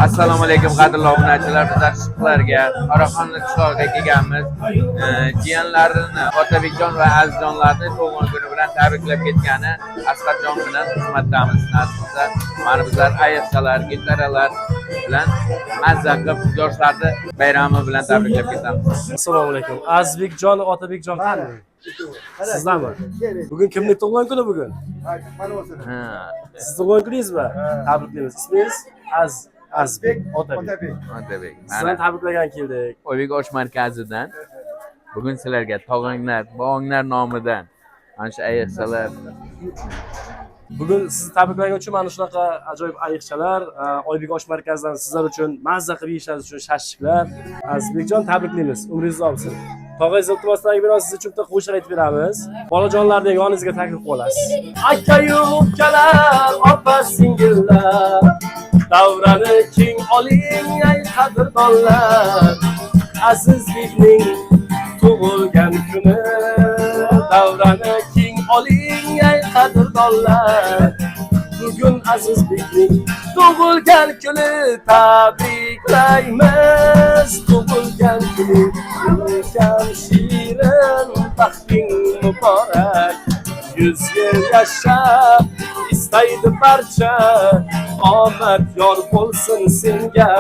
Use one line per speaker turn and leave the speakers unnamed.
Assalomu alaykum qadrli obunachilar, bizlar Shiqlarga, Qoraxonlik qishlog'iga kelganmiz. Jiyanlarini Otabekjon va Azizjonlarni tug'ilgan kuni bilan tabriklab ketgani Asqarjon bilan xizmatdamiz. Nasibda mana bizlar ayiqchalar, gitaralar bilan mazza qilib yoshlarni bayrami bilan tabriklab ketamiz.
Assalomu alaykum. Azizbekjon, Otabekjon qani? Sizlarmi? Bugun kimning tug'ilgan kuni bugun? Siz tug'ilgan kuningizmi? Tabriklaymiz. Ismingiz? Azizbek, Otabek. Sizlarni tabriklagan keldik.
Oybek osh markazidan bugun sizlarga tog'anglar, bog'inglar nomidan ana shu ayiqchalar.
Bugun sizni tabriklagan uchun mana shunaqa ajoyib ayiqchalar, Oybek osh markazidan sizlar uchun mazza qilib yeyishingiz uchun shashliklar. Azizbekjon, tabriklaymiz. Umringiz uzoq bo'lsin. Tog'angiz iltimoslarga biroz siz uchun qo'shiq aytib beramiz. Bolajonlarni yoningizga taklif qilasiz. Aka-yu ukalar, opa singillar, davrani keng oling ay qadrdonlar. Azizbekning tug'ilgan kuni, davrani keng oling ay qadrdonlar. Bugun Azizbekning tug'ilgan kuni tabriklaymiz. Tug'ilgan kuni kam shirin, baxting muborak. 100 yil yashab istaydi barcha, omad yor bo'lsin senga.